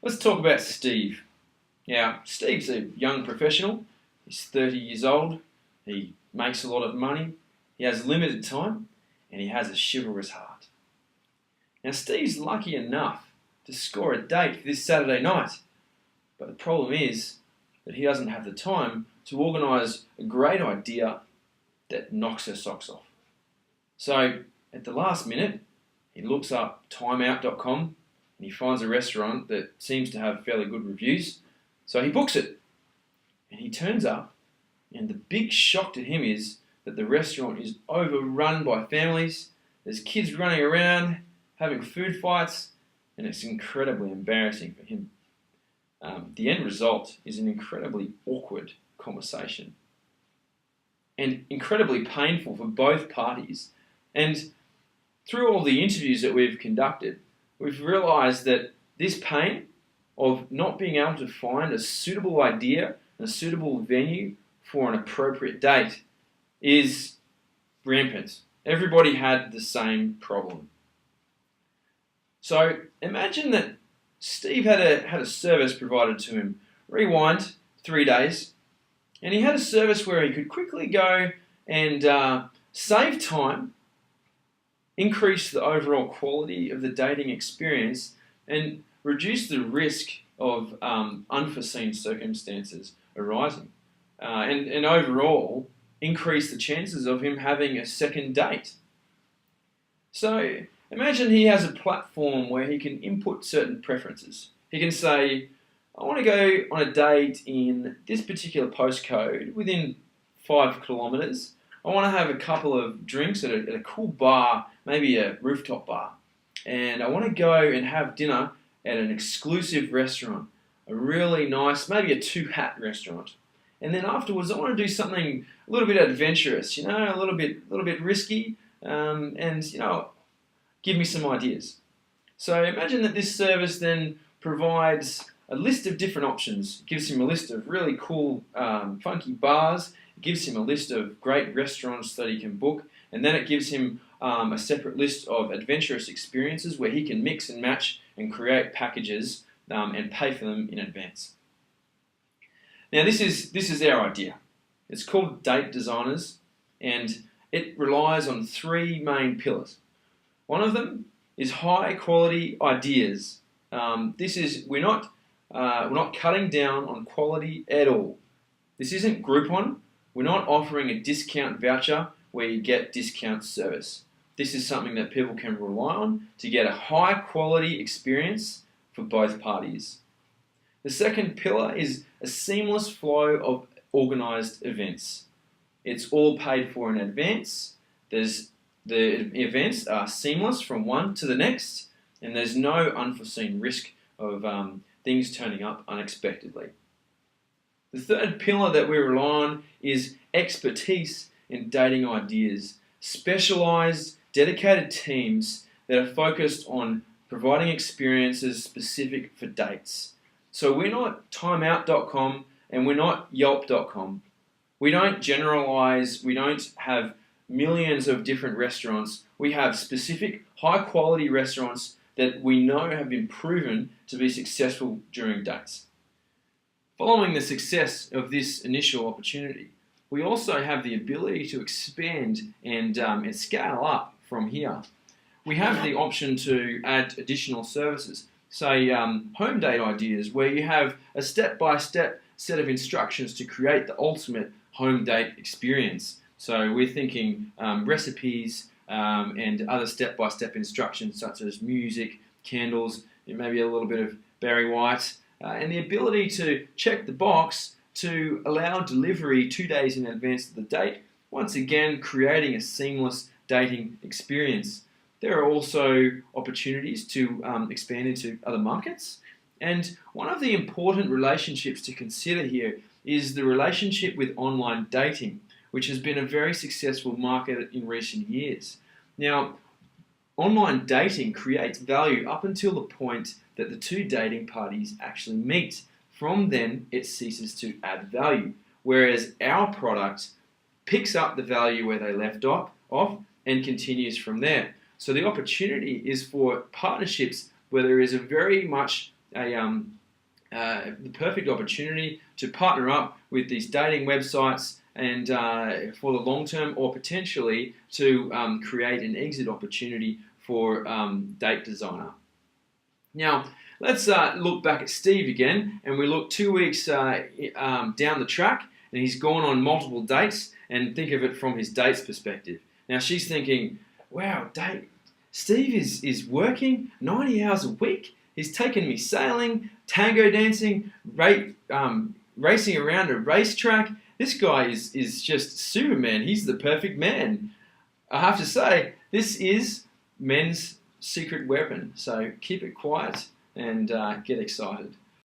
Let's talk about Steve. Now, Steve's a young professional. He's 30 years old. He makes a lot of money. He has limited time, and he has a chivalrous heart. Now, Steve's lucky enough to score a date for this Saturday night. But the problem is that he doesn't have the time to organise a great idea that knocks her socks off. So, at the last minute, he looks up timeout.com and he finds a restaurant that seems to have fairly good reviews. So he books it. And he turns up, and the big shock to him is that the restaurant is overrun by families. There's kids running around, having food fights, and it's incredibly embarrassing for him. The end result is an incredibly awkward conversation and incredibly painful for both parties. And through all the interviews that we've conducted, we've realised that this pain of not being able to find a suitable idea and a suitable venue for an appropriate date is rampant. Everybody had the same problem. So imagine that Steve had a service provided to him. Rewind 3 days, and he had a service where he could quickly go and save time, increase the overall quality of the dating experience, and reduce the risk of unforeseen circumstances arising, and overall increase the chances of him having a second date. So imagine he has a platform where he can input certain preferences. He can say, I want to go on a date in this particular postcode within 5 kilometres. I want to have a couple of drinks at a cool bar, maybe a rooftop bar. And I want to go and have dinner at an exclusive restaurant, a really nice, maybe a two-hat restaurant. And then afterwards, I want to do something a little bit adventurous, a little bit risky, and give me some ideas. So imagine that this service then provides a list of different options. It gives him a list of really cool, funky bars. It gives him a list of great restaurants that he can book. And then it gives him a separate list of adventurous experiences where he can mix and match and create packages and pay for them in advance. Now this is our idea. It's called Date Designers, and it relies on 3 main pillars. One of them is high quality ideas. We're not cutting down on quality at all. This isn't Groupon. We're not offering a discount voucher where you get discount service. This is something that people can rely on to get a high quality experience for both parties. The second pillar is a seamless flow of organised events. It's all paid for in advance. The events are seamless from one to the next, and there's no unforeseen risk of things turning up unexpectedly. The third pillar that we rely on is expertise in dating ideas, specialised, dedicated teams that are focused on providing experiences specific for dates. So we're not timeout.com and we're not yelp.com. We don't generalise, we don't have millions of different restaurants. We have specific high quality restaurants that we know have been proven to be successful during dates. Following the success of this initial opportunity, we also have the ability to expand and scale up from here. We have the option to add additional services, say home date ideas, where you have a step-by-step set of instructions to create the ultimate home date experience. So we're thinking recipes and other step-by-step instructions such as music, candles, maybe a little bit of Barry White, and the ability to check the box to allow delivery 2 days in advance of the date, once again creating a seamless dating experience. There are also opportunities to expand into other markets. And one of the important relationships to consider here is the relationship with online dating, which has been a very successful market in recent years. Now, online dating creates value up until the point that the 2 dating parties actually meet. From then, it ceases to add value, whereas our product picks up the value where they left off and continues from there. So the opportunity is for partnerships where there is a very much the perfect opportunity to partner up with these dating websites and for the long term, or potentially to create an exit opportunity for Date Designer. Now, let's look back at Steve again, and we look 2 weeks down the track, and he's gone on multiple dates, and think of it from his date's perspective. Now, she's thinking, wow, Steve is working 90 hours a week. He's taken me sailing, tango dancing, racing around a racetrack. This guy is just Superman. He's the perfect man. I have to say, this is men's secret weapon. So keep it quiet and get excited.